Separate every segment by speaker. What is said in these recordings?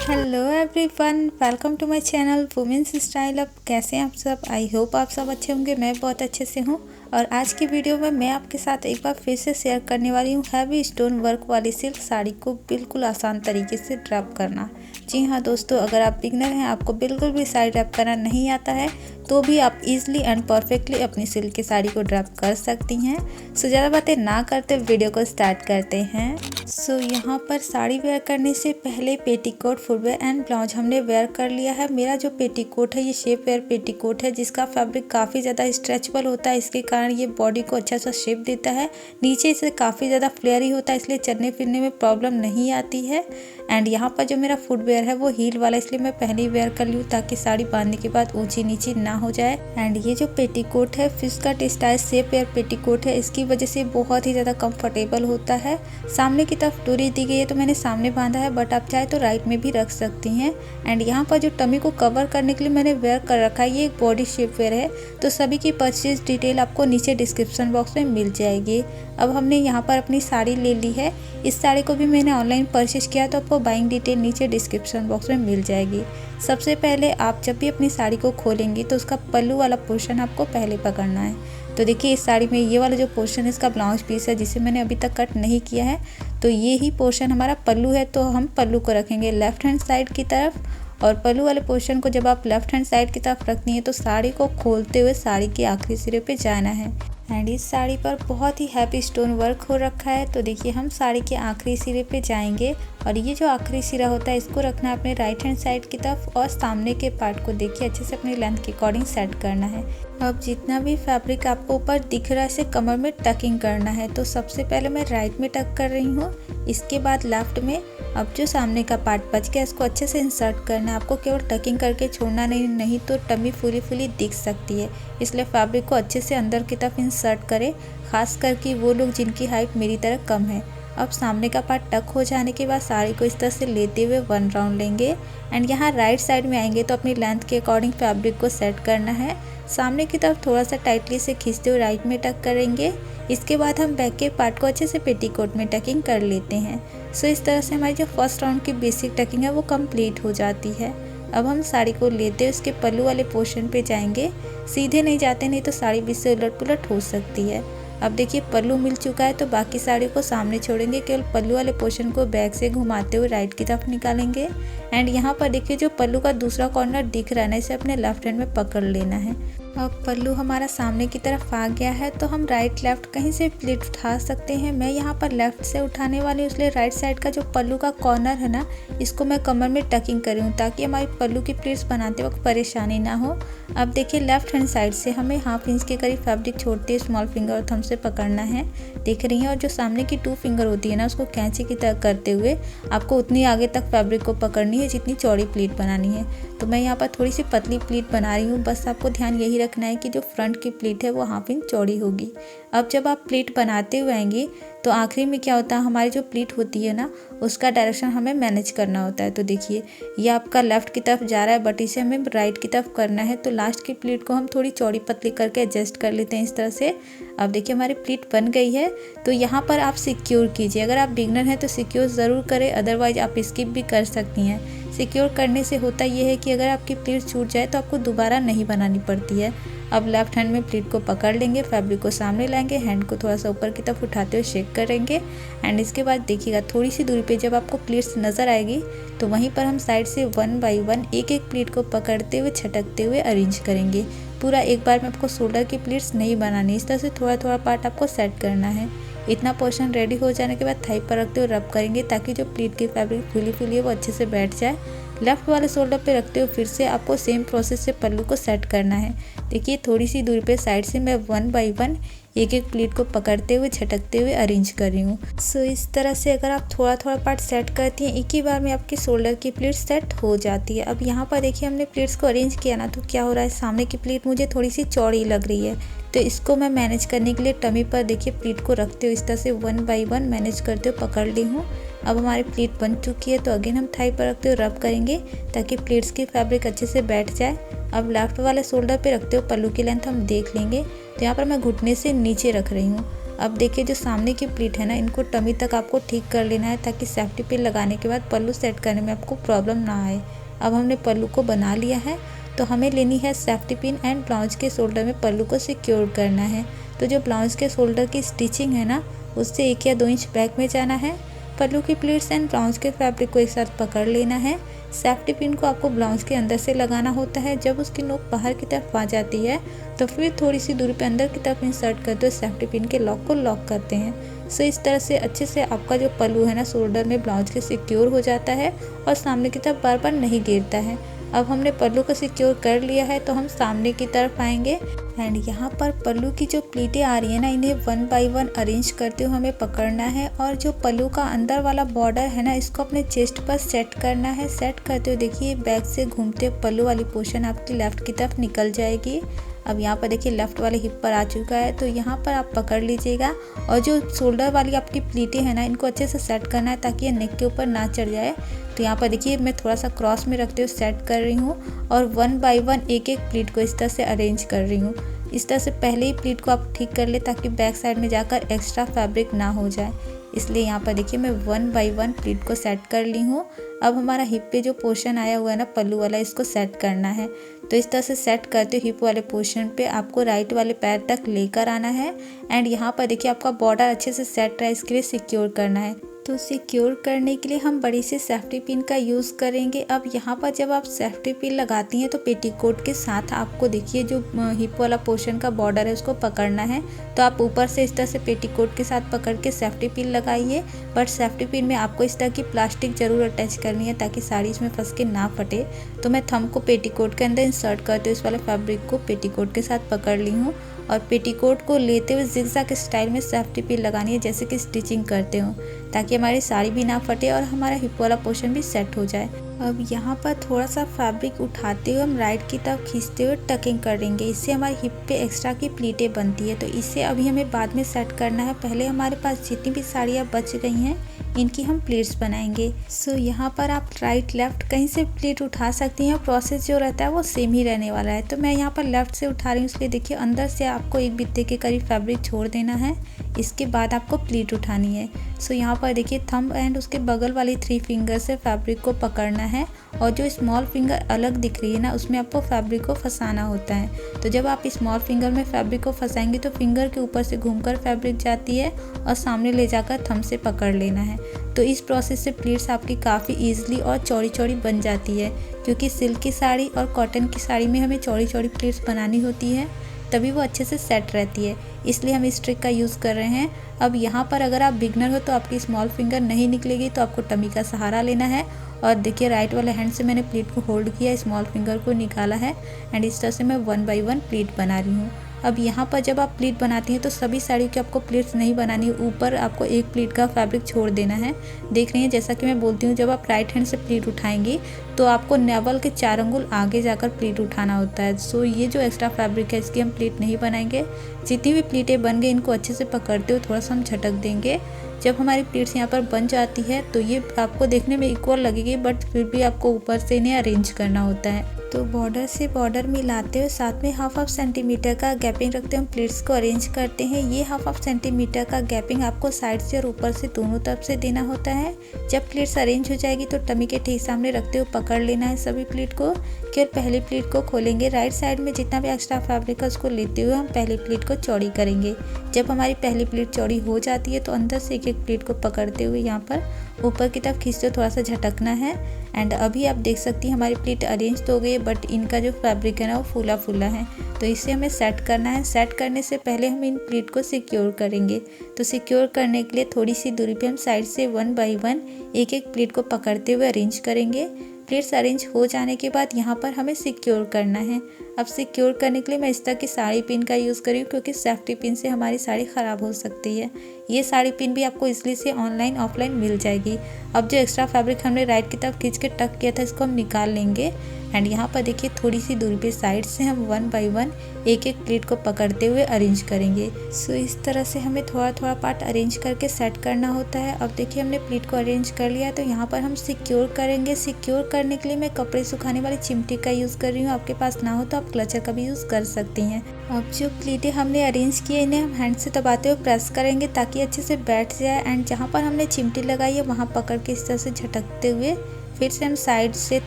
Speaker 1: Hello everyone, welcome to my channel women's style up. कैसे हैं आप सब? आई होप आप सब अच्छे होंगे। मैं बहुत अच्छे से हूँ। और आज की वीडियो में मैं आपके साथ एक बार फिर से शेयर करने वाली हूँ हैवी स्टोन वर्क वाली सिल्क साड़ी को बिल्कुल आसान तरीके से ड्रैप करना। जी हाँ दोस्तों, अगर आप बिगनर हैं, आपको बिल्कुल भी साड़ी ड्रैप करना नहीं आता है, तो भी आप इजीली एंड परफेक्टली अपनी सिल्क की साड़ी को ड्रैप कर सकती हैं। सो ज़्यादा बातें ना करते वीडियो को स्टार्ट करते हैं। सो यहाँ पर साड़ी वेयर करने से पहले पेटीकोट, फुटवेयर एंड ब्लाउज हमने वेयर कर लिया है। मेरा जो पेटीकोट है ये शेप वेयर पेटीकोट है, जिसका फैब्रिक काफ़ी ज़्यादा स्ट्रेचेबल होता है। इसके कारण ये बॉडी को अच्छा सा शेप देता है। नीचे से काफ़ी ज़्यादा फ्लेयरी होता है, इसलिए चलने फिरने में प्रॉब्लम नहीं आती है। एंड यहाँ पर जो मेरा फुटवेयर है वो हील वाला, इसलिए मैं पहले ही वेयर कर लूँ ताकि साड़ी बांधने के बाद ऊंची नीची ना हो जाए। एंड ये जो पेटीकोट है fish cut style shapewear petticoat है, इसकी वजह से बहुत ही ज़्यादा कंफर्टेबल होता है। सामने की तरफ डोरी दी गई है तो मैंने सामने बांधा है, बट आप चाहे तो राइट में भी रख सकती हैं। एंड यहाँ पर जो टमी को कवर करने के लिए मैंने वेयर कर रखा है, ये एक बॉडी शेप वेयर है। तो सभी की परचेज डिटेल आपको नीचे डिस्क्रिप्शन बॉक्स में मिल जाएगी। अब हमने यहाँ पर अपनी साड़ी ले ली है। इस साड़ी को भी मैंने ऑनलाइन परचेज किया, तो आपको बाइंग डिटेल नीचे डिस्क्रिप्शन बॉक्स में मिल जाएगी। सबसे पहले आप जब भी अपनी साड़ी को खोलेंगी तो उसका पल्लू वाला पोर्शन आपको पहले पकड़ना है। तो देखिए, इस साड़ी में ये वाला जो पोर्शन है इसका ब्लाउज पीस है, जिसे मैंने अभी तक कट नहीं किया है। तो ये ही पोर्शन हमारा पल्लू है, तो हम पल्लू को रखेंगे लेफ्ट हैंड साइड की तरफ। और पल्लू वाले पोर्शन को जब आप लेफ्ट हैंड साइड की तरफ रखती हैं तो साड़ी को खोलते हुए साड़ी के आखिरी सिरे पे जाना है। एंड इस साड़ी पर बहुत ही हैवी स्टोन वर्क हो रखा है। तो देखिए, हम साड़ी के आखिरी सिरे पे जाएंगे और ये जो आखिरी सिरा होता है इसको रखना है अपने राइट हैंड साइड की तरफ। और सामने के पार्ट को देखिए अच्छे से अपनी लेंथ के अकॉर्डिंग सेट करना है। अब जितना भी फैब्रिक आपको ऊपर दिख रहा है इसे कमर में टकिंग करना है। तो सबसे पहले मैं राइट में टक कर रही हूँ, इसके बाद लेफ्ट में। अब जो सामने का पार्ट बच गया इसको अच्छे से इंसर्ट करना है। आपको केवल टकिंग करके छोड़ना नहीं तो टमी फुली दिख सकती है, इसलिए फैब्रिक को अच्छे से अंदर की तरफ इंसर्ट करें, खास करके वो लोग जिनकी हाइट मेरी तरह कम है। अब सामने का पार्ट टक हो जाने के बाद साड़ी को इस तरह से लेते हुए 1 राउंड लेंगे। एंड यहाँ राइट साइड में आएंगे तो अपनी लेंथ के अकॉर्डिंग फैब्रिक को सेट करना है। सामने की तरफ थोड़ा सा टाइटली से खींचते हुए राइट में टक करेंगे। इसके बाद हम बैक के पार्ट को अच्छे से पेटीकोट में टकिंग कर लेते हैं। सो इस तरह से हमारी जो फर्स्ट राउंड की बेसिक टकिंग है वो कंप्लीट हो जाती है। अब हम साड़ी को लेते हुए उसके पल्लू वाले पोर्शन पे जाएंगे। सीधे नहीं जाते, नहीं तो साड़ी बीच से उलट पुलट हो सकती है। अब देखिए, पल्लू मिल चुका है तो बाकी साड़ी को सामने छोड़ेंगे, केवल पल्लू वाले पोर्शन को बैक से घुमाते हुए राइट की तरफ निकालेंगे। एंड यहाँ पर देखिए, जो पल्लू का दूसरा कॉर्नर दिख रहा है ना, इसे अपने लेफ्ट हैंड में पकड़ लेना है। अब पल्लू हमारा सामने की तरफ आ गया है तो हम राइट लेफ्ट कहीं से प्लीट उठा सकते हैं। मैं यहाँ पर लेफ्ट से उठाने वाली हूँ, इसलिए राइट साइड का जो पल्लू का कॉर्नर है ना, इसको मैं कमर में टकिंग करी हूँ ताकि हमारी पल्लू की प्लीट्स बनाते वक्त परेशानी ना हो। अब देखिए, लेफ्ट हैंड साइड से हमें 1/2 इंच के करीब फैब्रिक छोड़ते हुए स्मॉल फिंगर और थंब से पकड़ना है, देख रही हैं। और जो सामने की 2 फिंगर होती है ना, उसको कैंची की तरह करते हुए आपको उतनी आगे तक फैब्रिक को पकड़नी है जितनी चौड़ी प्लीट बनानी है। तो मैं यहाँ पर थोड़ी सी पतली प्लीट बना रही हूँ। बस आपको ध्यान यही रखना है कि जो फ्रंट की प्लीट है वो 1/2 इंच चौड़ी होगी। अब जब आप प्लीट बनाते हुए आएंगी तो आखिरी में क्या होता है, हमारी जो प्लीट होती है ना, उसका डायरेक्शन हमें मैनेज करना होता है। तो देखिए, ये आपका लेफ्ट की तरफ जा रहा है, बट इसे हमें राइट की तरफ करना है। तो लास्ट की प्लीट को हम थोड़ी चौड़ी पतली करके एडजस्ट कर लेते हैं इस तरह से। अब देखिए, हमारी प्लीट बन गई है। तो यहाँ पर आप सिक्योर कीजिए। अगर आप बिगनर हैं तो सिक्योर ज़रूर करें, अदरवाइज आप स्किप भी कर सकती हैं। सिक्योर करने से होता ये है कि अगर आपकी प्लीट छूट जाए तो आपको दोबारा नहीं बनानी पड़ती है। अब लेफ्ट हैंड में प्लीट को पकड़ लेंगे, फैब्रिक को सामने लाएंगे, हैंड को थोड़ा सा ऊपर की तरफ उठाते हुए शेक करेंगे। एंड इसके बाद देखिएगा, थोड़ी सी दूरी पे जब आपको प्लीट्स नज़र आएगी तो वहीं पर हम साइड से 1 बाई 1 एक प्लीट को पकड़ते हुए छटकते हुए अरेंज करेंगे। पूरा एक बार में आपको शोल्डर की प्लीट्स नहीं बनानी, इस तरह से थोड़ा थोड़ा पार्ट आपको सेट करना है। इतना पोर्शन रेडी हो जाने के बाद थाई पर रखते हुए रब करेंगे ताकि जो प्लीट की फैब्रिक फुली है वो अच्छे से बैठ जाए। लेफ्ट वाले शोल्डर पे रखते हुए फिर से आपको सेम प्रोसेस से पल्लू को सेट करना है। देखिए, थोड़ी सी दूरी पे साइड से मैं 1 बाई 1 एक प्लीट को पकड़ते हुए झटकते हुए अरेंज कर रही हूँ। सो इस तरह से अगर आप थोड़ा थोड़ा पार्ट सेट करती हैं, एक ही बार में आपकी शोल्डर की प्लीट सेट हो जाती है। अब यहाँ पर देखिए, हमने प्लीट्स को अरेंज किया ना, तो क्या हो रहा है, सामने की प्लीट मुझे थोड़ी सी चौड़ी लग रही है। तो इसको मैं मैनेज करने के लिए टमी पर देखिए प्लीट को रखते हुए इस तरह से 1 बाई 1 मैनेज करते हुए पकड़ ली हूँ। अब हमारी प्लीट बन चुकी है, तो अगेन हम थाई पर रखते हुए रब करेंगे ताकि प्लीट्स की फैब्रिक अच्छे से बैठ जाए। अब लेफ्ट वाले शोल्डर पे रखते हुए पल्लू की लेंथ हम देख लेंगे। तो यहाँ पर मैं घुटने से नीचे रख रही हूँ। अब देखिए जो सामने की प्लीट है ना, इनको टमी तक आपको ठीक कर लेना है ताकि सेफ्टी पिन लगाने के बाद पल्लू सेट करने में आपको प्रॉब्लम ना आए। अब हमने पल्लू को बना लिया है, तो हमें लेनी है सेफ्टी पिन एंड ब्लाउज के शोल्डर में पल्लू को सिक्योर करना है। तो जो ब्लाउज के शोल्डर की स्टिचिंग है ना, उससे 1 या 2 इंच बैक में जाना है। पल्लू की प्लीट्स एंड ब्लाउज के फैब्रिक को एक साथ पकड़ लेना है। सेफ्टी पिन को आपको ब्लाउज के अंदर से लगाना होता है। जब उसकी नोक बाहर की तरफ आ जाती है तो फिर थोड़ी सी दूरी पे अंदर की तरफ इंसर्ट करते हुए सेफ्टी पिन के लॉक को लॉक करते हैं। सो इस तरह से अच्छे से आपका जो पल्लू है ना, शोल्डर में ब्लाउज के सिक्योर हो जाता है और सामने की तरफ बार बार नहीं गिरता है। अब हमने पल्लू को सिक्योर कर लिया है, तो हम सामने की तरफ आएंगे एंड यहाँ पर पल्लू की जो प्लीटें आ रही है ना, इन्हें 1 बाय 1 अरेंज करते हुए हमें पकड़ना है और जो पल्लू का अंदर वाला बॉर्डर है ना, इसको अपने चेस्ट पर सेट करना है। सेट करते हुए देखिए बैक से घूमते पल्लू वाली पोर्शन आपकी लेफ्ट की तरफ निकल जाएगी। अब यहाँ पर देखिए लेफ्ट वाले हिप पर आ चुका है, तो यहाँ पर आप पकड़ लीजिएगा और जो शोल्डर वाली आपकी प्लीटें हैं ना, इनको अच्छे से सेट करना है ताकि ये नेक के ऊपर ना चढ़ जाए। तो यहाँ पर देखिए मैं थोड़ा सा क्रॉस में रखते हुए सेट कर रही हूँ और 1 बाय 1 एक एक प्लीट को इस तरह से अरेंज कर रही हूँ। इस तरह से पहले ही प्लीट को आप ठीक कर ले ताकि बैक साइड में जाकर एक्स्ट्रा फैब्रिक ना हो जाए। इसलिए यहाँ पर देखिए मैं 1 बाय 1 प्लीट को सेट कर ली हूँ। अब हमारा हिप पे जो पोर्शन आया हुआ है ना पल्लू वाला, इसको सेट करना है। तो इस तरह से सेट करते हिप वाले पोर्शन पे आपको राइट वाले पैर तक लेकर आना है एंड यहाँ पर देखिए आपका बॉर्डर अच्छे से सेट रहा है, इसके लिए सिक्योर करना है। तो सिक्योर करने के लिए हम बड़ी सी सेफ्टी पिन का यूज़ करेंगे। अब यहाँ पर जब आप सेफ्टी पिन लगाती हैं तो पेटीकोट के साथ आपको देखिए जो हिप वाला पोर्शन का बॉर्डर है उसको पकड़ना है। तो आप ऊपर से इस तरह से पेटीकोट के साथ पकड़ के सेफ्टी पिन लगाइए, बट सेफ्टी पिन में आपको इस तरह की प्लास्टिक ज़रूर अटैच करनी है ताकि साड़ी इसमें फंस के ना फटे। तो मैं थंब को पेटीकोट के अंदर इंसर्ट करते हुए इस वाले फैब्रिक को पेटीकोट के साथ पकड़ ली हूँ और पेटीकोट को लेते हुए जिगजैग स्टाइल में सेफ्टी पिन लगानी है जैसे कि स्टिचिंग करते हो, ताकि हमारी साड़ी भी ना फटे और हमारा हिप वाला पोर्शन भी सेट हो जाए। अब यहाँ पर थोड़ा सा फैब्रिक उठाते हुए हम राइट की तरफ खींचते हुए टकिंग करेंगे। इससे हमारी हिप पे एक्स्ट्रा की प्लीटें बनती है, तो इसे अभी हमें बाद में सेट करना है। पहले हमारे पास जितनी भी साड़ियाँ बच गई हैं इनकी हम प्लीट्स बनाएंगे। सो यहाँ पर आप राइट लेफ्ट कहीं से प्लीट उठा सकती हैं, प्रोसेस जो रहता है वो सेम ही रहने वाला है। तो मैं यहाँ पर लेफ्ट से उठा रही हूँ, इसलिए देखिए अंदर से आपको 1 बित्ते के करीब फैब्रिक छोड़ देना है, इसके बाद आपको प्लीट उठानी है। सो यहाँ पर देखिए थंब एंड उसके बगल वाली 3 फिंगर से फैब्रिक को पकड़ना है और जो स्मॉल फिंगर अलग दिख रही है ना, उसमें आपको फैब्रिक को फंसाना होता है। तो जब आप स्मॉल फिंगर में फैब्रिक को फंसाएंगे तो फिंगर के ऊपर से घूमकर फैब्रिक जाती है और सामने ले जाकर थंब से पकड़ लेना है। तो इस प्रोसेस से प्लीट्स आपकी काफ़ी ईजिली और चौड़ी चौड़ी बन जाती है, क्योंकि सिल्क की साड़ी और कॉटन की साड़ी में हमें चौड़ी चौड़ी प्लीट्स बनानी होती है, तभी वो अच्छे से सेट रहती है। इसलिए हम इस ट्रिक का यूज़ कर रहे हैं। अब यहाँ पर अगर आप बिगनर हो तो आपकी स्मॉल फिंगर नहीं निकलेगी, तो आपको टमी का सहारा लेना है और देखिए राइट वाले हैंड से मैंने प्लीट को होल्ड किया, स्मॉल फिंगर को निकाला है एंड इस तरह से मैं 1 बाय 1 प्लीट बना रही हूँ। अब यहाँ पर जब आप प्लीट बनाती हैं तो सभी साड़ियों की आपको प्लीट्स नहीं बनानी है, ऊपर आपको 1 प्लीट का फैब्रिक छोड़ देना है। देख रही हैं जैसा कि मैं बोलती हूँ, जब आप राइट हैंड से प्लीट उठाएंगी तो आपको नेवल के 4 अंगुल आगे जाकर प्लीट उठाना होता है। सो ये जो एक्स्ट्रा फैब्रिक है इसकी हम प्लीट नहीं बनाएंगे। जितनी भी प्लीटें बन गई इनको अच्छे से पकड़ते हुए थोड़ा सा हम झटक देंगे। जब हमारी प्लीट्स यहाँ पर बन जाती है तो ये आपको देखने में इक्वल लगेगी, बट फिर भी आपको ऊपर से इन्हें अरेंज करना होता है। तो बॉर्डर से बॉर्डर मिलाते हुए साथ में हाफ सेंटीमीटर का गैपिंग रखते हुए हम प्लीट्स को अरेंज करते हैं। ये हाफ सेंटीमीटर का गैपिंग आपको साइड से और ऊपर से दोनों तरफ से देना होता है। जब प्लीट्स अरेंज हो जाएगी तो टमी के ठीक सामने रखते हुए पकड़ लेना है सभी प्लीट को। फिर पहली प्लीट को खोलेंगे, राइट साइड में जितना भी एक्स्ट्रा फैब्रिक है उसको लेते हुए हम पहली प्लीट को चौड़ी करेंगे। जब हमारी पहली प्लीट चौड़ी हो जाती है तो अंदर से एक एक प्लीट को पकड़ते हुए यहाँ पर ऊपर की तरफ खींचते थोड़ा सा झटकना है एंड अभी आप देख सकती हैं हमारी प्लीट अरेंज तो हो गई, बट इनका जो फैब्रिक है ना वो फूला फूला है, तो इसे हमें सेट करना है। सेट करने से पहले हम इन प्लीट को सिक्योर करेंगे। तो सिक्योर करने के लिए थोड़ी सी दूरी पे हम साइड से 1 बाय 1 एक एक प्लीट को पकड़ते हुए अरेंज करेंगे। प्लीट्स अरेंज हो जाने के बाद यहाँ पर हमें सिक्योर करना है। अब सिक्योर करने के लिए मैं इस तरह की साड़ी पिन का यूज़ करी हूँ, क्योंकि सेफ्टी पिन से हमारी साड़ी ख़राब हो सकती है। ये साड़ी पिन भी आपको इसलिए से ऑनलाइन ऑफलाइन मिल जाएगी। अब जो एक्स्ट्रा फैब्रिक हमने राइट की तरफ खींच के टक किया था इसको हम निकाल लेंगे एंड यहाँ पर देखिए थोड़ी सी दूरी पे साइड से हम 1 बाय 1 एक एक प्लीट को पकड़ते हुए अरेंज करेंगे। सो इस तरह से हमें थोड़ा थोड़ा पार्ट अरेंज करके सेट करना होता है। अब देखिए हमने प्लीट को अरेंज कर लिया, तो यहाँ पर हम सिक्योर करेंगे। सिक्योर करने के लिए मैं कपड़े सुखाने वाली चिमटी का यूज़ कर रही हूँ। आपके पास ना हो तो आप आप क्लचर का भी यूज़ कर सकती हैं। अब जो प्लीटें हमने अरेंज किए इन्हें हम हैंड से दबाते हुए प्रेस करेंगे ताकि अच्छे से बैठ जाए। एंड जहाँ पर हमने चिमटी लगाई है वहाँ पकड़ के इस तरह से झटकते हुए फिर से हम साइड से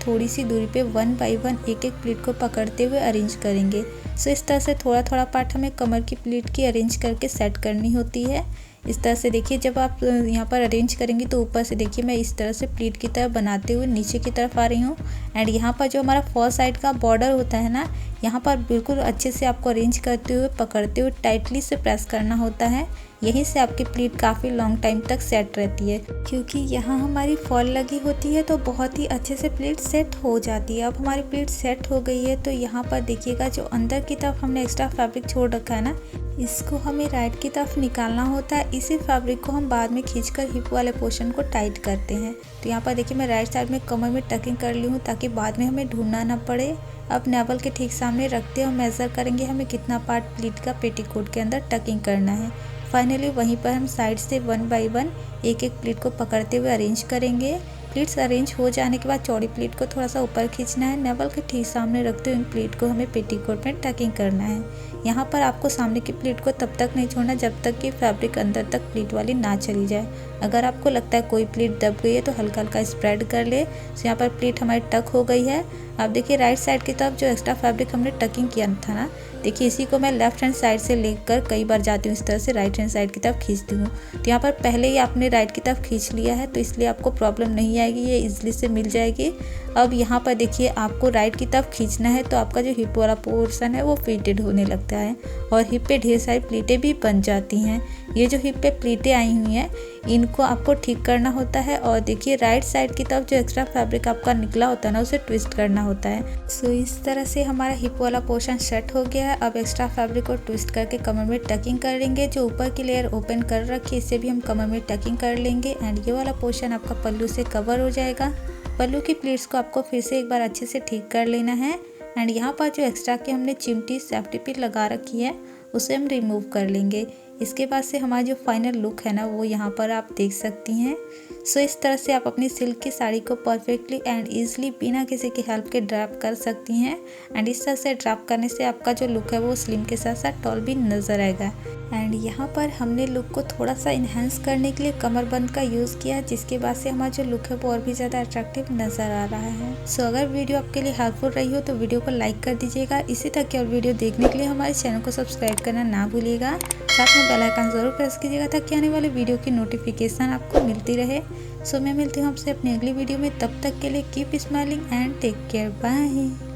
Speaker 1: थोड़ी सी दूरी पे 1 बाय 1 एक एक प्लीट को पकड़ते हुए अरेंज करेंगे। सो इस तरह से थोड़ा थोड़ा पार्ट हमें कमर की प्लीट की अरेंज करके सेट करनी होती है। इस तरह से देखिए जब आप यहाँ पर अरेंज करेंगे तो ऊपर से देखिए मैं इस तरह से प्लीट की तरफ बनाते हुए नीचे की तरफ आ रही हूँ। एंड यहाँ पर जो हमारा फॉर साइड का बॉर्डर होता है ना, यहाँ पर बिल्कुल अच्छे से आपको अरेंज करते हुए पकड़ते हुए टाइटली से प्रेस करना होता है। यहीं से आपकी प्लीट काफ़ी लॉन्ग टाइम तक सेट रहती है, क्योंकि यहाँ हमारी फॉल लगी होती है तो बहुत ही अच्छे से प्लीट सेट हो जाती है। अब हमारी प्लीट सेट हो गई है तो यहाँ पर देखिएगा जो अंदर की तरफ हमने एक्स्ट्रा फैब्रिक छोड़ रखा है ना, इसको हमें राइट की तरफ निकालना होता है। इसी फैब्रिक को हम बाद में खींचकर हिप वाले पोर्शन को टाइट करते हैं। तो यहाँ पर देखिए मैं राइट साइड में कमर में टकिंग कर ली हूँ ताकि बाद में हमें ढूंढना ना पड़े। अब नेवल के ठीक सामने रखते हैं और मेज़र करेंगे हमें कितना पार्ट प्लीट का पेटीकोट के अंदर टकिंग करना है। फाइनली वहीं पर हम साइड से 1 बाय 1 एक एक प्लीट को पकड़ते हुए अरेंज करेंगे। प्लीट्स अरेंज हो जाने के बाद चौड़ी प्लीट को थोड़ा सा ऊपर खींचना है। नेवल के ठीक सामने रखते हुए इन प्लीट को हमें पेटीकोट में टकिंग करना है। यहाँ पर आपको सामने की प्लीट को तब तक नहीं छोड़ना जब तक कि फैब्रिक अंदर तक प्लीट वाली ना चली जाए। अगर आपको लगता है कोई प्लीट दब गई है तो हल्का हल्का स्प्रेड कर ले। तो यहाँ पर प्लीट हमारी टक हो गई है। अब देखिए राइट साइड की तरफ जो एक्स्ट्रा फैब्रिक हमने टकिंग किया था ना, देखिए इसी को मैं लेफ्ट हैंड साइड से लेकर कई बार जाती हूँ इस तरह से राइट हैंड साइड की तरफ खींचती हूँ। तो यहाँ पर पहले ही आपने राइट की तरफ खींच लिया है तो इसलिए आपको प्रॉब्लम नहीं आएगी, ये इजीली से मिल जाएगी। अब यहाँ पर देखिए आपको राइट की तरफ खींचना है तो आपका जो हिप वाला पोर्शन है वो फिटेड होने लगता है और हिप पे ढेर सारी प्लीटें भी बन जाती हैं। ये जो हिप पे प्लीटें आई हुई हैं इनको आपको ठीक करना होता है। और देखिए राइट साइड की तरफ जो एक्स्ट्रा फैब्रिक आपका निकला होता है ना, उसे ट्विस्ट करना होता है। सो इस तरह से हमारा हिप वाला पोर्शन सेट हो गया है। अब एक्स्ट्रा फैब्रिक को ट्विस्ट करके कमर में टकिंग कर लेंगे। जो ऊपर की लेयर ओपन कर रखी है इसे भी हम कमर में टकिंग कर लेंगे। एंड ये वाला पोर्शन आपका पल्लू से कवर हो जाएगा। पल्लू की प्लीट्स को आपको फिर से एक बार अच्छे से ठीक कर लेना है। एंड यहाँ पर जो एक्स्ट्रा की हमने चिमटी सेफ्टी पिन लगा रखी है उसे हम रिमूव कर लेंगे। इसके बाद से हमारा जो फाइनल लुक है ना वो यहाँ पर आप देख सकती हैं। सो इस तरह से आप अपनी सिल्क की साड़ी को परफेक्टली एंड ईजिली बिना किसी की हेल्प के ड्रैप कर सकती हैं। एंड इस तरह से ड्रैप करने से आपका जो लुक है वो स्लिम के साथ साथ टॉल भी नज़र आएगा। एंड यहाँ पर हमने लुक को थोड़ा सा इन्हेंस करने के लिए कमरबंद का यूज़ किया, जिसके बाद से हमारा जो लुक है वो और भी ज़्यादा अट्रैक्टिव नज़र आ रहा है। सो अगर वीडियो आपके लिए हेल्पफुल रही हो तो वीडियो को लाइक कर दीजिएगा। इसी तरह की और वीडियो देखने के लिए हमारे चैनल को सब्सक्राइब करना ना भूलिएगा। साथ में बेल आइकन ज़रूर प्रेस कीजिएगा ताकि आने वाले वीडियो की नोटिफिकेशन आपको मिलती रहे। सो मैं मिलती हूँ आपसे अपनी अगली वीडियो में। तब तक के लिए keep smiling and take care. Bye.